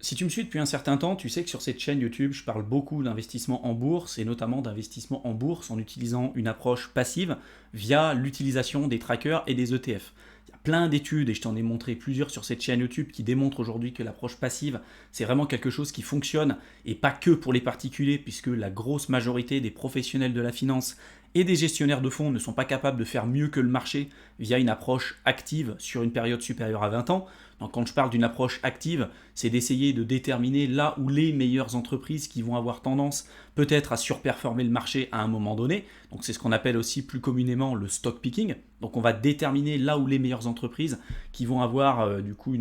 Si tu me suis depuis un certain temps, tu sais que sur cette chaîne YouTube, je parle beaucoup d'investissement en bourse et notamment d'investissement en bourse en utilisant une approche passive via l'utilisation des trackers et des ETF. Il y a plein d'études et je t'en ai montré plusieurs sur cette chaîne YouTube qui démontrent aujourd'hui que l'approche passive, c'est vraiment quelque chose qui fonctionne et pas que pour les particuliers puisque la grosse majorité des professionnels de la finance et des gestionnaires de fonds ne sont pas capables de faire mieux que le marché via une approche active sur une période supérieure à 20 ans. Donc quand je parle d'une approche active, c'est d'essayer de déterminer là où les meilleures entreprises qui vont avoir tendance peut-être à surperformer le marché à un moment donné. Donc c'est ce qu'on appelle aussi plus communément le stock picking. Donc on va déterminer là où les meilleures entreprises qui vont avoir du coup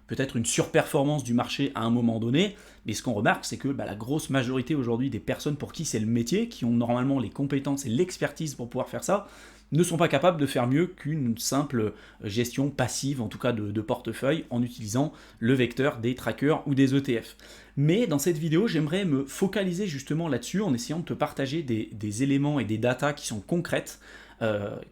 peut-être une surperformance du marché à un moment donné. Mais ce qu'on remarque, c'est que la grosse majorité aujourd'hui des personnes pour qui c'est le métier, qui ont normalement les compétences et l'expertise pour pouvoir faire ça, ne sont pas capables de faire mieux qu'une simple gestion passive, en tout cas de portefeuille, en utilisant le vecteur des trackers ou des ETF. Mais dans cette vidéo, j'aimerais me focaliser justement là-dessus en essayant de te partager des éléments et des datas qui sont concrètes,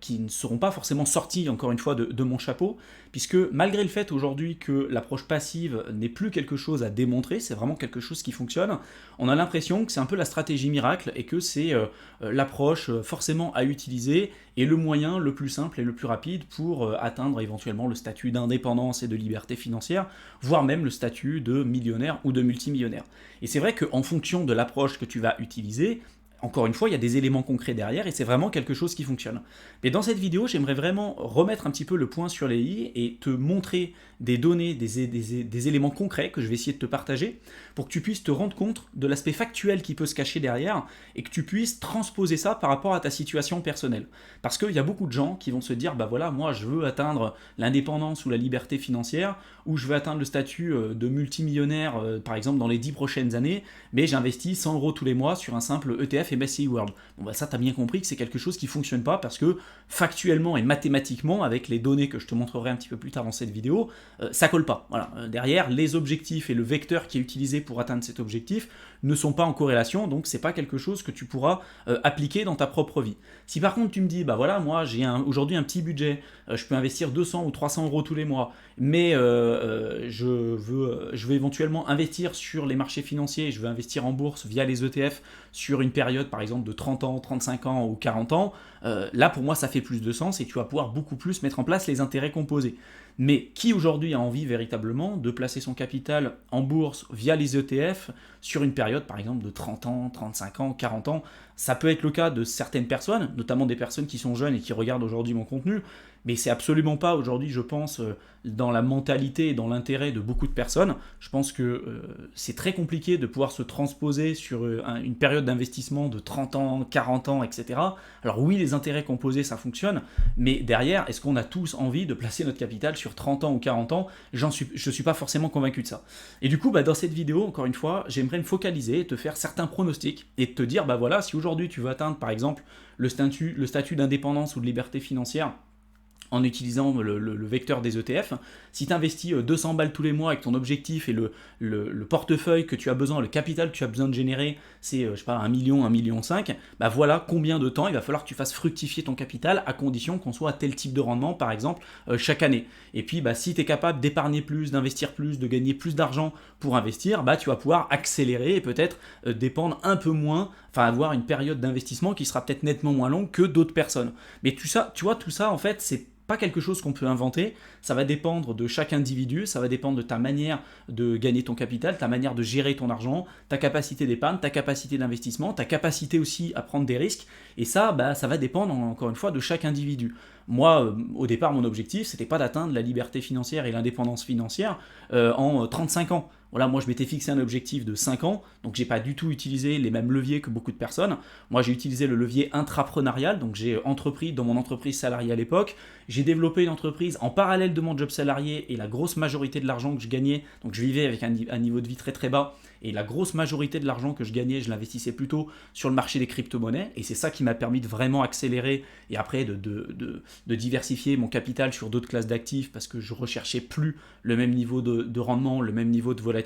qui ne seront pas forcément sortis, encore une fois, de mon chapeau, puisque malgré le fait aujourd'hui que l'approche passive n'est plus quelque chose à démontrer, c'est vraiment quelque chose qui fonctionne, on a l'impression que c'est un peu la stratégie miracle et que c'est l'approche forcément à utiliser et le moyen le plus simple et le plus rapide pour atteindre éventuellement le statut d'indépendance et de liberté financière, voire même le statut de millionnaire ou de multimillionnaire. Et c'est vrai qu'en fonction de l'approche que tu vas utiliser, encore une fois, il y a des éléments concrets derrière et c'est vraiment quelque chose qui fonctionne. Mais dans cette vidéo, j'aimerais vraiment remettre un petit peu le point sur les i et te montrer des données, des éléments concrets que je vais essayer de te partager pour que tu puisses te rendre compte de l'aspect factuel qui peut se cacher derrière et que tu puisses transposer ça par rapport à ta situation personnelle. Parce qu'il y a beaucoup de gens qui vont se dire, bah voilà, moi je veux atteindre l'indépendance ou la liberté financière ou je veux atteindre le statut de multimillionnaire par exemple dans les 10 prochaines années, mais j'investis 100 euros tous les mois sur un simple ETF MSCI World. Bon bah ça t'as bien compris que c'est quelque chose qui fonctionne pas parce que factuellement et mathématiquement, avec les données que je te montrerai un petit peu plus tard dans cette vidéo, ça colle pas. Voilà. Derrière, les objectifs et le vecteur qui est utilisé pour atteindre cet objectif ne sont pas en corrélation, donc c'est pas quelque chose que tu pourras appliquer dans ta propre vie. Si par contre tu me dis, bah voilà, moi j'ai aujourd'hui un petit budget, je peux investir 200 ou 300 euros tous les mois, mais je veux éventuellement investir sur les marchés financiers, je veux investir en bourse via les ETF sur une période par exemple de 30 ans, 35 ans ou 40 ans, là pour moi ça fait plus de sens et tu vas pouvoir beaucoup plus mettre en place les intérêts composés. Mais qui aujourd'hui a envie véritablement de placer son capital en bourse via les ETF sur une période par exemple de 30 ans, 35 ans, 40 ans? Ça peut être le cas de certaines personnes, notamment des personnes qui sont jeunes et qui regardent aujourd'hui mon contenu, mais c'est absolument pas aujourd'hui, je pense, dans la mentalité et dans l'intérêt de beaucoup de personnes. Je pense que c'est très compliqué de pouvoir se transposer sur une période d'investissement de 30 ans, 40 ans, etc. Alors oui, les intérêts composés, ça fonctionne, mais derrière, est-ce qu'on a tous envie de placer notre capital sur 30 ans ou 40 ans? Je ne suis pas forcément convaincu de ça. Et du coup, dans cette vidéo, encore une fois, j'aimerais me focaliser et te faire certains pronostics et te dire, bah voilà, si aujourd'hui tu veux atteindre par exemple le statut d'indépendance ou de liberté financière en utilisant le vecteur des ETF. Si tu investis 200 balles tous les mois et que ton objectif et le portefeuille que tu as besoin, le capital que tu as besoin de générer, c'est je sais pas, 1 million, 1,5 million, bah voilà combien de temps il va falloir que tu fasses fructifier ton capital à condition qu'on soit à tel type de rendement, par exemple, chaque année. Et puis si tu es capable d'épargner plus, d'investir plus, de gagner plus d'argent pour investir, tu vas pouvoir accélérer et peut-être dépendre un peu moins, enfin avoir une période d'investissement qui sera peut-être nettement moins longue que d'autres personnes. Mais tout ça, tu vois, tout ça en fait, c'est pas quelque chose qu'on peut inventer, ça va dépendre de chaque individu, ça va dépendre de ta manière de gagner ton capital, ta manière de gérer ton argent, ta capacité d'épargne, ta capacité d'investissement, ta capacité aussi à prendre des risques, et ça, ça va dépendre encore une fois de chaque individu. Moi, au départ, mon objectif, c'était pas d'atteindre la liberté financière et l'indépendance financière en 35 ans. Voilà, moi je m'étais fixé un objectif de 5 ans, donc j'ai pas du tout utilisé les mêmes leviers que beaucoup de personnes. Moi j'ai utilisé le levier intrapreneurial, donc j'ai entrepris dans mon entreprise salariée à l'époque, j'ai développé une entreprise en parallèle de mon job salarié et la grosse majorité de l'argent que je gagnais, donc je vivais avec un niveau de vie très très bas, et la grosse majorité de l'argent que je gagnais, je l'investissais plutôt sur le marché des crypto-monnaies, et c'est ça qui m'a permis de vraiment accélérer et après de diversifier mon capital sur d'autres classes d'actifs parce que je recherchais plus le même niveau de rendement, le même niveau de volatilité,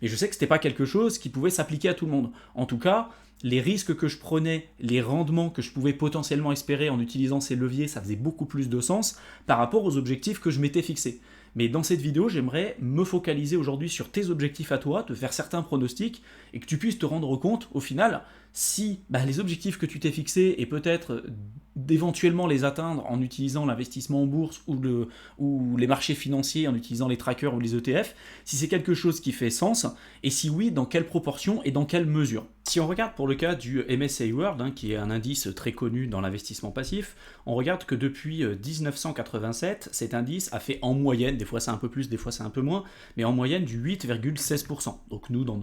et je sais que ce n'était pas quelque chose qui pouvait s'appliquer à tout le monde. En tout cas, les risques que je prenais, les rendements que je pouvais potentiellement espérer en utilisant ces leviers, ça faisait beaucoup plus de sens par rapport aux objectifs que je m'étais fixés. Mais dans cette vidéo, j'aimerais me focaliser aujourd'hui sur tes objectifs à toi, te faire certains pronostics et que tu puisses te rendre compte au final si les objectifs que tu t'es fixés et peut-être d'éventuellement les atteindre en utilisant l'investissement en bourse ou les marchés financiers, en utilisant les trackers ou les ETF, si c'est quelque chose qui fait sens, et si oui, dans quelle proportion et dans quelle mesure. Si on regarde pour le cas du MSCI World, qui est un indice très connu dans l'investissement passif, on regarde que depuis 1987, cet indice a fait en moyenne, des fois c'est un peu plus, des fois c'est un peu moins, mais en moyenne du 8,16%. Donc nous, dans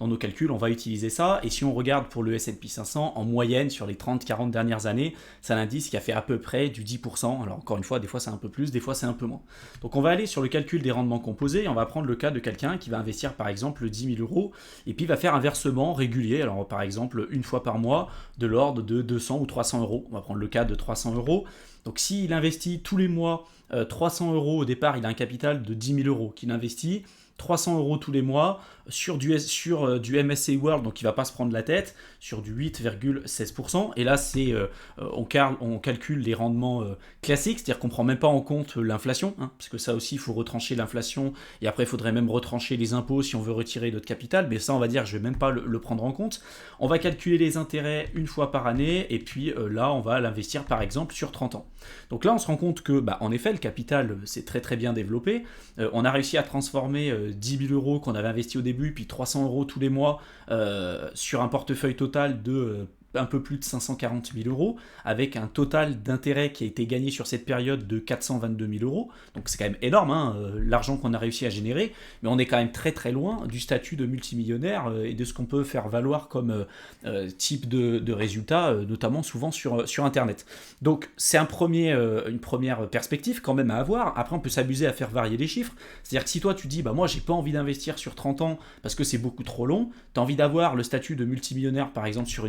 nos calculs, on va utiliser ça, et si on regarde pour le S&P 500, en moyenne, sur les 30-40 dernières années, c'est un indice qui a fait à peu près du 10%. Alors encore une fois, des fois c'est un peu plus, des fois c'est un peu moins. Donc on va aller sur le calcul des rendements composés et on va prendre le cas de quelqu'un qui va investir par exemple 10 000 euros et puis va faire un versement régulier, alors par exemple une fois par mois, de l'ordre de 200 ou 300 euros. On va prendre le cas de 300 euros. Donc s'il investit tous les mois 300 euros au départ, il a un capital de 10 000 euros qu'il investit. 300 euros tous les mois sur du MSCI World, donc il ne va pas se prendre la tête, sur du 8,16%. Et là, on calcule les rendements classiques, c'est-à-dire qu'on ne prend même pas en compte l'inflation, parce que ça aussi, il faut retrancher l'inflation, et après, il faudrait même retrancher les impôts si on veut retirer notre capital, mais ça, on va dire, je ne vais même pas le prendre en compte. On va calculer les intérêts une fois par année, et puis là, on va l'investir, par exemple, sur 30 ans. Donc là, on se rend compte que, en effet, le capital s'est très très bien développé. On a réussi à transformer 10 000 euros qu'on avait investi au début, puis 300 euros tous les mois sur un portefeuille total de un peu plus de 540 000 euros, avec un total d'intérêt qui a été gagné sur cette période de 422 000 euros. Donc c'est quand même énorme, l'argent qu'on a réussi à générer, mais on est quand même très très loin du statut de multimillionnaire et de ce qu'on peut faire valoir comme type de résultat, notamment souvent sur Internet. Donc c'est une première perspective quand même à avoir. Après on peut s'amuser à faire varier les chiffres. C'est-à-dire que si toi tu dis, moi j'ai pas envie d'investir sur 30 ans parce que c'est beaucoup trop long, tu as envie d'avoir le statut de multimillionnaire par exemple sur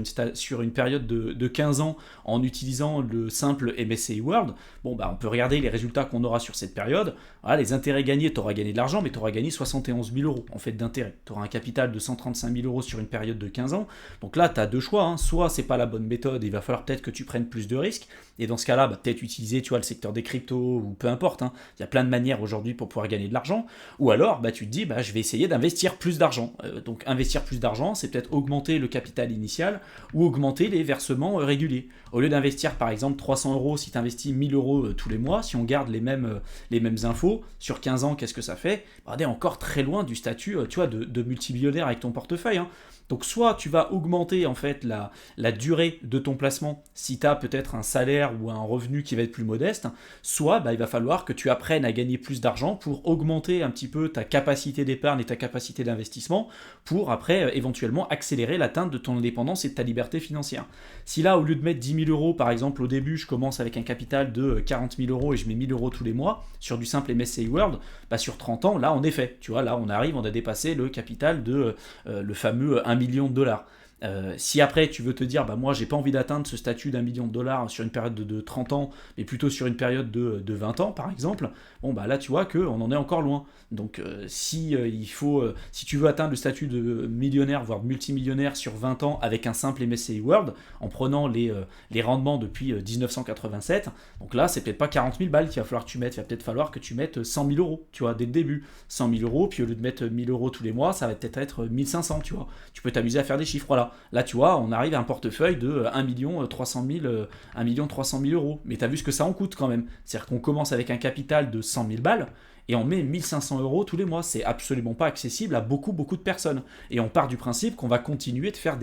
une période de 15 ans en utilisant le simple MSCI World, on peut regarder les résultats qu'on aura sur cette période. Voilà, les intérêts gagnés, tu auras gagné de l'argent, mais tu auras gagné 71 000 euros en fait d'intérêt. Tu auras un capital de 135 000 euros sur une période de 15 ans. Donc là, tu as deux choix. Soit c'est pas la bonne méthode, il va falloir peut-être que tu prennes plus de risques. Et dans ce cas-là, peut-être utiliser le secteur des cryptos ou peu importe. Il y a plein de manières aujourd'hui pour pouvoir gagner de l'argent. Ou alors, tu te dis, je vais essayer d'investir plus d'argent. Donc investir plus d'argent, c'est peut-être augmenter le capital initial ou augmenter les versements réguliers. Au lieu d'investir par exemple 300 euros, si tu investis 1000 euros tous les mois, si on garde les mêmes infos, sur 15 ans, qu'est-ce que ça fait ? On est encore très loin du statut de multimillionnaire avec ton portefeuille. Donc soit tu vas augmenter en fait la durée de ton placement si tu as peut-être un salaire ou un revenu qui va être plus modeste, soit il va falloir que tu apprennes à gagner plus d'argent pour augmenter un petit peu ta capacité d'épargne et ta capacité d'investissement pour après éventuellement accélérer l'atteinte de ton indépendance et de ta liberté financière. Si là au lieu de mettre 10 000 euros par exemple au début, je commence avec un capital de 40 000 euros et je mets 1000 euros tous les mois sur du simple MSCI World, sur 30 ans, là en effet, là on a dépassé le capital de le fameux 1 million de dollars. Si après tu veux te dire moi j'ai pas envie d'atteindre ce statut d'1 million de dollars sur une période de 30 ans mais plutôt sur une période de 20 ans par exemple, là tu vois qu'on en est encore loin. Donc si tu veux atteindre le statut de millionnaire voire multimillionnaire sur 20 ans avec un simple MSCI World en prenant les rendements depuis 1987, donc là c'est peut-être pas 40 000 balles qu'il va falloir que tu mettes, il va peut-être falloir que tu mettes 100 000 euros dès le début, 100 000 euros, puis au lieu de mettre 1000 euros tous les mois ça va peut-être être 1500, tu peux t'amuser à faire des chiffres. Voilà. Là, on arrive à un portefeuille de 1 300 000 euros. Mais tu as vu ce que ça en coûte quand même. C'est-à-dire qu'on commence avec un capital de 100 000 balles et on met 1500 euros tous les mois. C'est absolument pas accessible à beaucoup de personnes. Et on part du principe qu'on va continuer de faire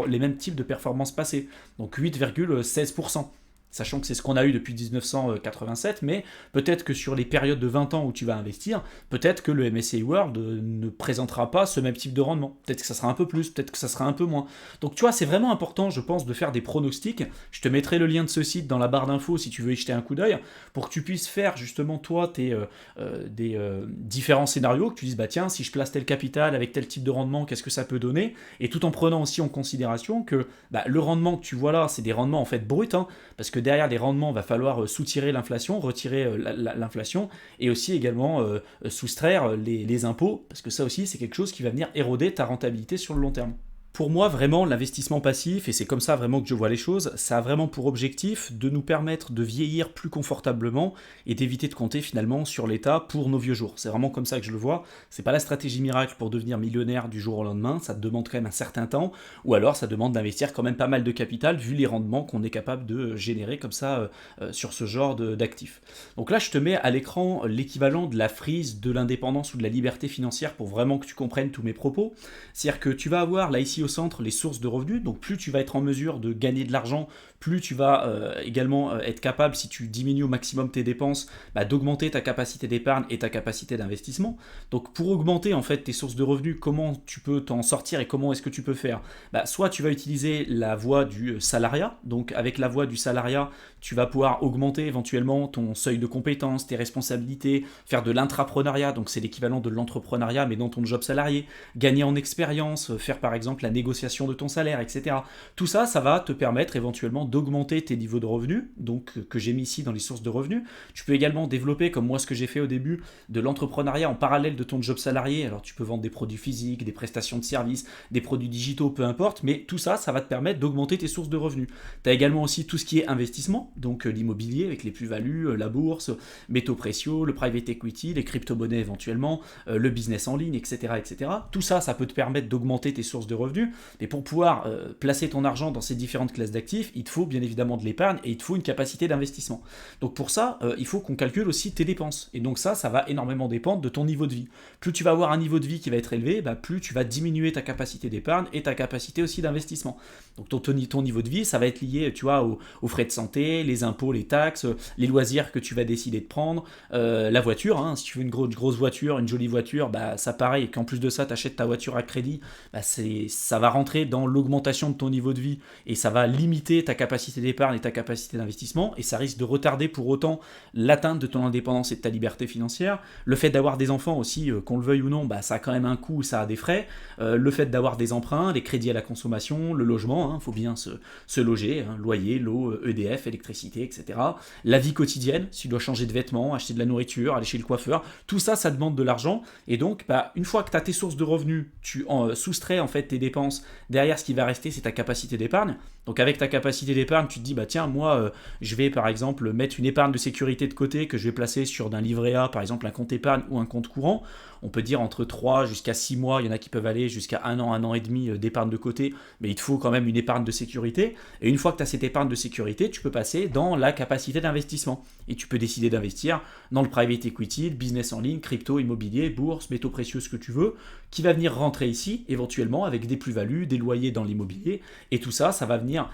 les mêmes types de performances passées. Donc 8,16%. Sachant que c'est ce qu'on a eu depuis 1987, mais peut-être que sur les périodes de 20 ans où tu vas investir, peut-être que le MSCI World ne présentera pas ce même type de rendement. Peut-être que ça sera un peu plus, peut-être que ça sera un peu moins. Donc tu vois, c'est vraiment important, je pense, de faire des pronostics. Je te mettrai le lien de ce site dans la barre d'infos si tu veux y jeter un coup d'œil, pour que tu puisses faire justement toi des différents scénarios, que tu dises, tiens, si je place tel capital avec tel type de rendement, qu'est-ce que ça peut donner ? Et tout en prenant aussi en considération que le rendement que tu vois là, c'est des rendements en fait bruts, parce que derrière les rendements, il va falloir soutirer l'inflation, retirer l'inflation et aussi également soustraire les impôts, parce que ça aussi, c'est quelque chose qui va venir éroder ta rentabilité sur le long terme. Pour moi, vraiment, l'investissement passif, et c'est comme ça vraiment que je vois les choses, ça a vraiment pour objectif de nous permettre de vieillir plus confortablement et d'éviter de compter finalement sur l'État pour nos vieux jours. C'est vraiment comme ça que je le vois. C'est pas la stratégie miracle pour devenir millionnaire du jour au lendemain, ça demande quand même un certain temps, ou alors ça demande d'investir quand même pas mal de capital vu les rendements qu'on est capable de générer comme ça sur ce genre d'actifs. Donc là, je te mets à l'écran l'équivalent de la frise de l'indépendance ou de la liberté financière pour vraiment que tu comprennes tous mes propos. C'est-à-dire que tu vas avoir là ici au centre les sources de revenus, donc plus tu vas être en mesure de gagner de l'argent, plus tu vas également être capable, si tu diminues au maximum tes dépenses, d'augmenter ta capacité d'épargne et ta capacité d'investissement. Donc pour augmenter en fait tes sources de revenus, comment tu peux t'en sortir et comment est-ce que tu peux faire? Soit tu vas utiliser la voie du salariat, donc avec la voie du salariat, tu vas pouvoir augmenter éventuellement ton seuil de compétences, tes responsabilités, faire de l'intrapreneuriat, donc c'est l'équivalent de l'entrepreneuriat mais dans ton job salarié, gagner en expérience, faire par exemple la négociation de ton salaire, etc. Tout ça, ça va te permettre éventuellement d'augmenter tes niveaux de revenus, donc que j'ai mis ici dans les sources de revenus. Tu peux également développer, comme moi ce que j'ai fait au début, de l'entrepreneuriat en parallèle de ton job salarié. Alors tu peux vendre des produits physiques, des prestations de services, des produits digitaux, peu importe, mais tout ça, ça va te permettre d'augmenter tes sources de revenus. Tu as également aussi tout ce qui est investissement, donc l'immobilier avec les plus-values, la bourse, métaux précieux, le private equity, les crypto-monnaies éventuellement, le business en ligne, etc., etc. Tout ça, ça peut te permettre d'augmenter tes sources de revenus. Mais pour pouvoir placer ton argent dans ces différentes classes d'actifs, il te faut bien évidemment de l'épargne et il te faut une capacité d'investissement. Donc pour ça, il faut qu'on calcule aussi tes dépenses. Et donc ça va énormément dépendre de ton niveau de vie. Plus tu vas avoir un niveau de vie qui va être élevé, plus tu vas diminuer ta capacité d'épargne et ta capacité aussi d'investissement. Donc ton niveau de vie, ça va être lié, tu vois, aux frais de santé, les impôts, les taxes, les loisirs que tu vas décider de prendre, la voiture, hein, si tu veux une grosse voiture, une jolie voiture, ça pareil, et qu'en plus de ça, tu achètes ta voiture à crédit, ça va rentrer dans l'augmentation de ton niveau de vie et ça va limiter ta capacité d'épargne et ta capacité d'investissement et ça risque de retarder pour autant l'atteinte de ton indépendance et de ta liberté financière. Le fait d'avoir des enfants aussi, qu'on le veuille ou non, ça a quand même un coût, ça a des frais. Le fait d'avoir des emprunts, les crédits à la consommation, le logement, faut bien se loger, loyer, l'eau, EDF, électricité, etc. La vie quotidienne, si tu dois changer de vêtements, acheter de la nourriture, aller chez le coiffeur, tout ça, ça demande de l'argent et donc une fois que tu as tes sources de revenus, tu soustrais en fait tes dépenses. Derrière, ce qui va rester, c'est ta capacité d'épargne. Donc avec ta capacité d'épargne, tu te dis, tiens, moi, je vais par exemple mettre une épargne de sécurité de côté que je vais placer sur d'un livret A, par exemple un compte épargne ou un compte courant. On peut dire entre 3 jusqu'à 6 mois, il y en a qui peuvent aller jusqu'à un an et demi d'épargne de côté, mais il te faut quand même une épargne de sécurité. Et une fois que tu as cette épargne de sécurité, tu peux passer dans la capacité d'investissement. Et tu peux décider d'investir dans le private equity, le business en ligne, crypto, immobilier, bourse, métaux précieux, ce que tu veux, qui va venir rentrer ici, éventuellement avec des plus-values, des loyers dans l'immobilier. Et tout ça, ça va venir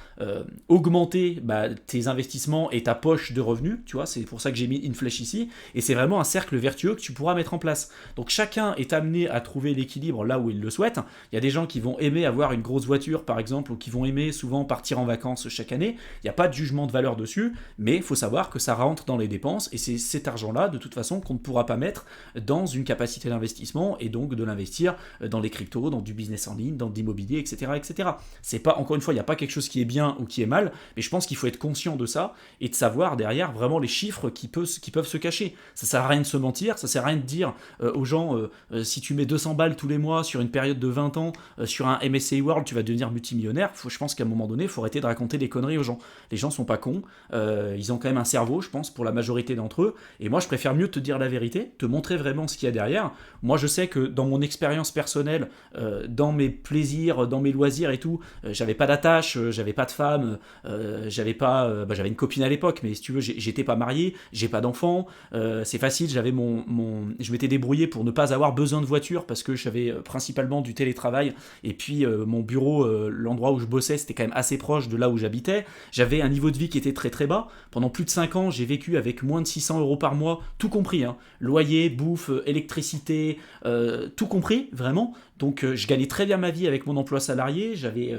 augmenter tes investissements et ta poche de revenus. Tu vois, c'est pour ça que j'ai mis une flèche ici. Et c'est vraiment un cercle vertueux que tu pourras mettre en place. Donc chacun est amené à trouver l'équilibre là où il le souhaite. Il y a des gens qui vont aimer avoir une grosse voiture, par exemple, ou qui vont aimer souvent partir en vacances chaque année. Il n'y a pas de jugement de valeur dessus, mais il faut savoir que ça rentre dans les dépenses et c'est cet argent-là, de toute façon, qu'on ne pourra pas mettre dans une capacité d'investissement et donc de l'investir dans les cryptos, dans du business en ligne, dans de l'immobilier, etc., etc. C'est pas, encore une fois, il n'y a pas quelque chose qui est bien ou qui est mal, mais je pense qu'il faut être conscient de ça et de savoir derrière vraiment les chiffres qui peuvent se cacher. Ça sert à rien de se mentir, ça sert à rien de dire aux gens si tu mets 200 balles tous les mois sur une période de 20 ans sur un MSCI World, tu vas devenir multimillionnaire. Je pense qu'à un moment donné, il faut arrêter de raconter des conneries aux gens. Les gens sont pas cons, ils ont quand même un cerveau, je pense, pour la majorité d'entre eux. Et moi, je préfère mieux te dire la vérité, te montrer vraiment ce qu'il y a derrière. Moi, je sais que dans mon expérience personnelle, dans mes plaisirs, dans mes loisirs et tout, j'avais pas d'attache, j'avais pas de femme, j'avais une copine à l'époque, mais si tu veux, j'étais pas marié, j'ai pas d'enfant. C'est facile, je m'étais débrouillé pour ne pas avoir besoin de voiture parce que j'avais principalement du télétravail et puis mon bureau, l'endroit où je bossais, c'était quand même assez proche de là où j'habitais. J'avais un niveau de vie qui était très très bas. Pendant plus de 5 ans, j'ai vécu avec moins de 600 € par mois, tout compris, loyer, bouffe, électricité, tout compris, vraiment. Donc je gagnais très bien ma vie avec mon emploi salarié, j'avais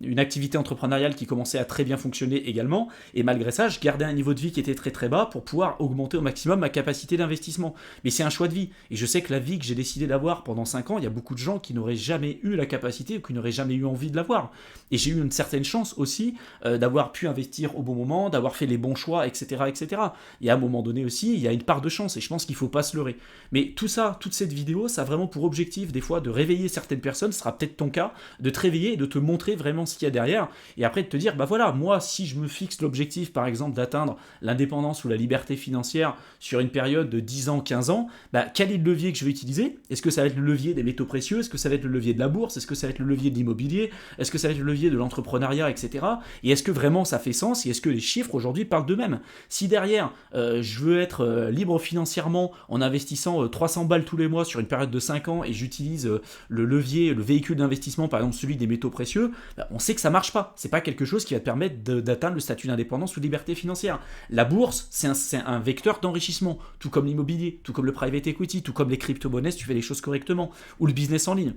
une activité entrepreneuriale qui commençait à très bien fonctionner également, et malgré ça, je gardais un niveau de vie qui était très très bas pour pouvoir augmenter au maximum ma capacité d'investissement. Mais c'est un choix de vie, et je sais que la vie que j'ai décidé d'avoir pendant 5 ans, il y a beaucoup de gens qui n'auraient jamais eu la capacité ou qui n'auraient jamais eu envie de l'avoir. Et j'ai eu une certaine chance aussi d'avoir pu investir au bon moment, d'avoir fait les bons choix, etc., etc. Et à un moment donné aussi, il y a une part de chance, et je pense qu'il ne faut pas se leurrer. Mais tout ça, toute cette vidéo, ça a vraiment pour pour objectif des fois de réveiller certaines personnes, ce sera peut-être ton cas, de te réveiller et de te montrer vraiment ce qu'il y a derrière, et après de te dire, bah voilà, moi si je me fixe l'objectif par exemple d'atteindre l'indépendance ou la liberté financière sur une période de 10 ans, 15 ans, bah quel est le levier que je vais utiliser? Est-ce que ça va être le levier des métaux précieux? Est-ce que ça va être le levier de la bourse? Est-ce que ça va être le levier de l'immobilier? Est-ce que ça va être le levier de l'entrepreneuriat, etc. Et est-ce que vraiment ça fait sens? Et est-ce que les chiffres aujourd'hui parlent d'eux-mêmes? Si derrière, je veux être libre financièrement en investissant 300 balles tous les mois sur une période de 5 ans et j'utilise le levier, le véhicule d'investissement, par exemple celui des métaux précieux, bah, on sait que ça marche pas. C'est pas quelque chose qui va te permettre d'atteindre le statut d'indépendance ou de liberté financière. La bourse, c'est un vecteur d'enrichissement, tout comme l'immobilier, tout comme le private equity, tout comme les crypto-monnaies si tu fais les choses correctement, ou le business en ligne.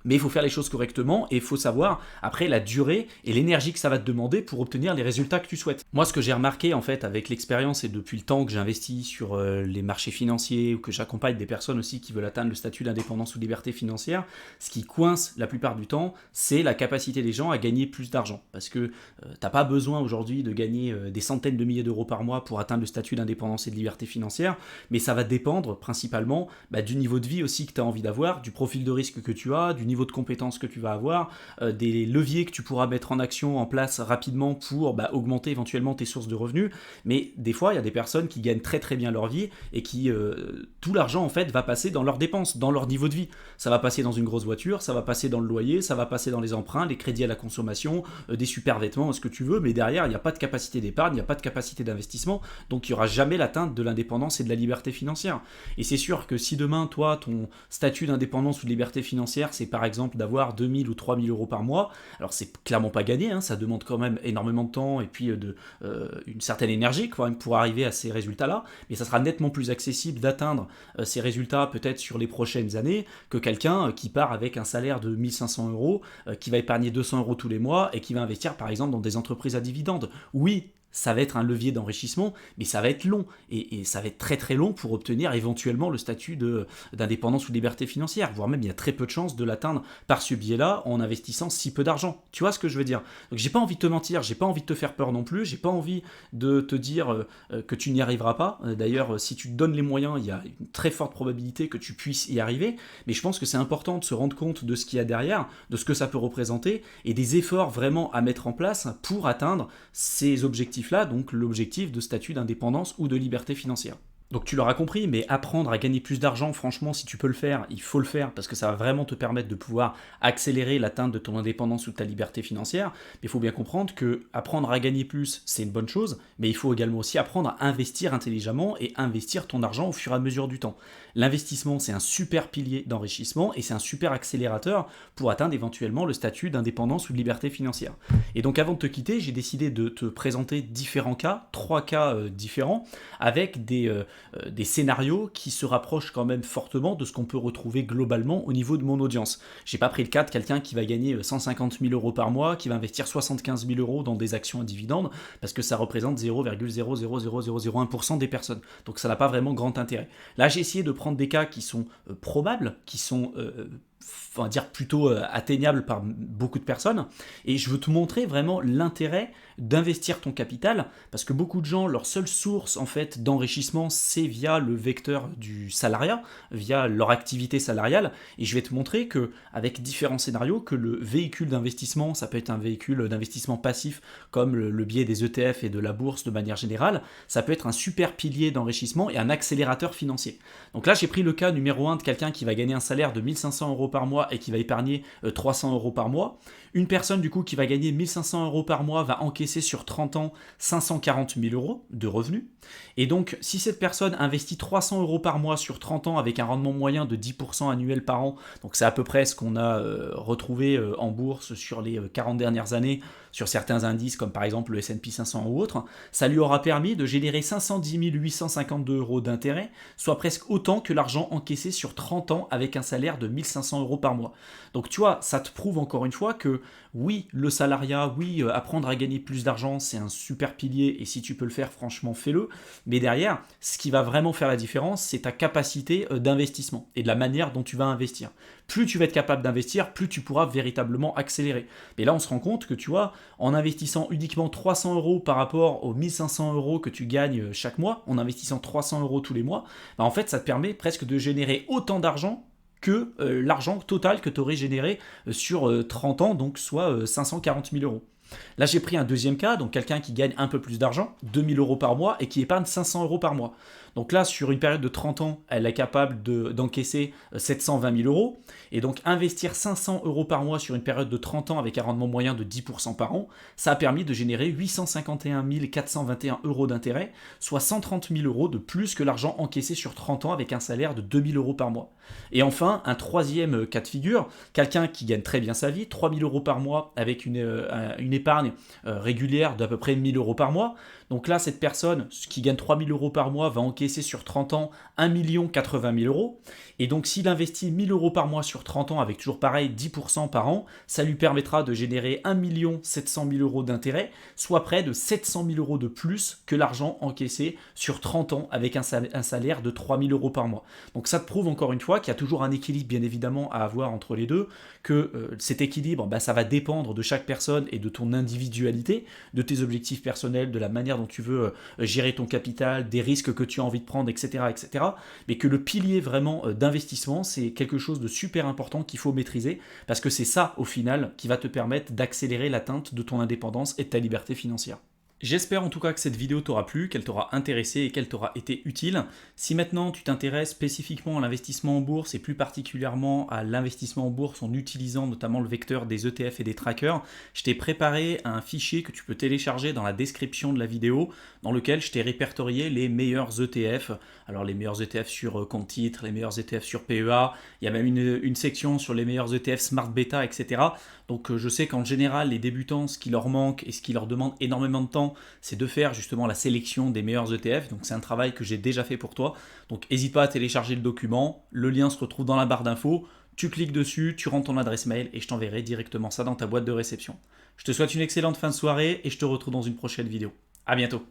Mais il faut faire les choses correctement et il faut savoir après la durée et l'énergie que ça va te demander pour obtenir les résultats que tu souhaites. Moi, ce que j'ai remarqué en fait avec l'expérience et depuis le temps que j'investis sur les marchés financiers ou que j'accompagne des personnes aussi qui veulent atteindre le statut d'indépendance ou de liberté financière, ce qui coince la plupart du temps, c'est la capacité des gens à gagner plus d'argent. Parce que t'as pas besoin aujourd'hui de gagner des centaines de milliers d'euros par mois pour atteindre le statut d'indépendance et de liberté financière, mais ça va dépendre principalement du niveau de vie aussi que tu as envie d'avoir, du profil de risque que tu as, du niveau de compétences que tu vas avoir, des leviers que tu pourras mettre en action en place rapidement pour augmenter éventuellement tes sources de revenus. Mais des fois, il y a des personnes qui gagnent très très bien leur vie et qui tout l'argent en fait va passer dans leurs dépenses, dans leur niveau de vie. Ça va passer dans une grosse voiture, ça va passer dans le loyer, ça va passer dans les emprunts, les crédits à la consommation, des super vêtements, ce que tu veux, mais derrière, il n'y a pas de capacité d'épargne, il n'y a pas de capacité d'investissement, donc il n'y aura jamais l'atteinte de l'indépendance et de la liberté financière. Et c'est sûr que si demain, toi, ton statut d'indépendance ou de liberté financière, c'est par exemple d'avoir 2000 ou 3000 euros par mois, alors c'est clairement pas gagné, hein, ça demande quand même énormément de temps et puis une certaine énergie quand même pour arriver à ces résultats-là, mais ça sera nettement plus accessible d'atteindre ces résultats peut-être sur les prochaines années que quelqu'un qui part avec un salaire de 1500 euros, qui va épargner 200 euros tous les mois et qui va investir par exemple dans des entreprises à dividendes. Oui, ça va être un levier d'enrichissement, mais ça va être long, et ça va être très très long pour obtenir éventuellement le statut d'indépendance ou de liberté financière, voire même il y a très peu de chances de l'atteindre par ce biais-là en investissant si peu d'argent. Tu vois ce que je veux dire? Donc j'ai pas envie de te mentir, j'ai pas envie de te faire peur non plus, j'ai pas envie de te dire que tu n'y arriveras pas. D'ailleurs, si tu te donnes les moyens, il y a une très forte probabilité que tu puisses y arriver, mais je pense que c'est important de se rendre compte de ce qu'il y a derrière, de ce que ça peut représenter, et des efforts vraiment à mettre en place pour atteindre ces objectifs là, donc l'objectif de statut d'indépendance ou de liberté financière. Donc tu l'auras compris, mais apprendre à gagner plus d'argent, franchement, si tu peux le faire, il faut le faire, parce que ça va vraiment te permettre de pouvoir accélérer l'atteinte de ton indépendance ou de ta liberté financière. Mais il faut bien comprendre que apprendre à gagner plus, c'est une bonne chose, mais il faut également aussi apprendre à investir intelligemment et investir ton argent au fur et à mesure du temps. L'investissement, c'est un super pilier d'enrichissement et c'est un super accélérateur pour atteindre éventuellement le statut d'indépendance ou de liberté financière. Et donc avant de te quitter, j'ai décidé de te présenter différents cas, 3 cas différents, avec des scénarios qui se rapprochent quand même fortement de ce qu'on peut retrouver globalement au niveau de mon audience. J'ai pas pris le cas de quelqu'un qui va gagner 150 000 euros par mois, qui va investir 75 000 euros dans des actions à dividendes, parce que ça représente 0,00001% des personnes. Donc ça n'a pas vraiment grand intérêt. Là, j'ai essayé de prendre des cas qui sont probables, qui sont on va dire plutôt atteignable par beaucoup de personnes, et je veux te montrer vraiment l'intérêt d'investir ton capital, parce que beaucoup de gens, leur seule source en fait d'enrichissement, c'est via le vecteur du salariat, via leur activité salariale, et je vais te montrer que avec différents scénarios, que le véhicule d'investissement, ça peut être un véhicule d'investissement passif comme le biais des ETF et de la bourse de manière générale, ça peut être un super pilier d'enrichissement et un accélérateur financier. Donc là, j'ai pris le cas numéro 1 de quelqu'un qui va gagner un salaire de 1500 euros par mois et qui va épargner 300 euros par mois. Une personne du coup qui va gagner 1500 euros par mois va encaisser sur 30 ans 540 000 euros de revenus. Et donc si cette personne investit 300 euros par mois sur 30 ans avec un rendement moyen de 10% annuel par an, donc c'est à peu près ce qu'on a retrouvé en bourse sur les 40 dernières années, sur certains indices comme par exemple le S&P 500 ou autre, ça lui aura permis de générer 510 852 euros d'intérêt, soit presque autant que l'argent encaissé sur 30 ans avec un salaire de 1500 euros par mois. Donc tu vois, ça te prouve encore une fois que oui, le salariat, oui, apprendre à gagner plus d'argent, c'est un super pilier, et si tu peux le faire, franchement, fais-le. Mais derrière, ce qui va vraiment faire la différence, c'est ta capacité d'investissement et de la manière dont tu vas investir. Plus tu vas être capable d'investir, plus tu pourras véritablement accélérer. Et là, on se rend compte que tu vois, en investissant uniquement 300 euros par rapport aux 1500 euros que tu gagnes chaque mois, en investissant 300 euros tous les mois, en fait, ça te permet presque de générer autant d'argent que l'argent total que tu aurais généré sur 30 ans, donc soit 540 000 euros. Là, j'ai pris un deuxième cas, donc quelqu'un qui gagne un peu plus d'argent, 2 000 euros par mois, et qui épargne 500 euros par mois. Donc là, sur une période de 30 ans, elle est capable d'encaisser 720 000 euros. Et donc, investir 500 euros par mois sur une période de 30 ans avec un rendement moyen de 10% par an, ça a permis de générer 851 421 euros d'intérêt, soit 130 000 euros de plus que l'argent encaissé sur 30 ans avec un salaire de 2 000 euros par mois. Et enfin, un troisième cas de figure, quelqu'un qui gagne très bien sa vie, 3 000 euros par mois avec une épargne régulière d'à peu près 1 000 euros par mois. Donc là, cette personne qui gagne 3 000 euros par mois va encaisser sur 30 ans 1 80 000 euros. Et donc, s'il investit 1 000 euros par mois sur 30 ans avec toujours pareil 10% par an, ça lui permettra de générer 1 700 000 euros d'intérêt, soit près de 700 000 euros de plus que l'argent encaissé sur 30 ans avec un salaire de 3 000 euros par mois. Donc ça te prouve encore une fois qu'il y a toujours un équilibre bien évidemment à avoir entre les deux, que cet équilibre, ça va dépendre de chaque personne et de ton individualité, de tes objectifs personnels, de la manière dont tu veux gérer ton capital, des risques que tu as envie de prendre, etc. etc. Mais que le pilier vraiment d'investissement, c'est quelque chose de super important qu'il faut maîtriser, parce que c'est ça au final qui va te permettre d'accélérer l'atteinte de ton indépendance et de ta liberté financière. J'espère en tout cas que cette vidéo t'aura plu, qu'elle t'aura intéressé et qu'elle t'aura été utile. Si maintenant tu t'intéresses spécifiquement à l'investissement en bourse et plus particulièrement à l'investissement en bourse en utilisant notamment le vecteur des ETF et des trackers, je t'ai préparé un fichier que tu peux télécharger dans la description de la vidéo dans lequel je t'ai répertorié les meilleurs ETF. Alors les meilleurs ETF sur compte titre, les meilleurs ETF sur PEA, il y a même une section sur les meilleurs ETF Smart Beta, etc. Donc je sais qu'en général les débutants, ce qui leur manque et ce qui leur demande énormément de temps, c'est de faire justement la sélection des meilleurs ETF. Donc c'est un travail que j'ai déjà fait pour toi. Donc n'hésite pas à télécharger le document. Le lien se retrouve dans la barre d'infos. Tu cliques dessus, tu rentres ton adresse mail et je t'enverrai directement ça dans ta boîte de réception. Je te souhaite une excellente fin de soirée et je te retrouve dans une prochaine vidéo. À bientôt.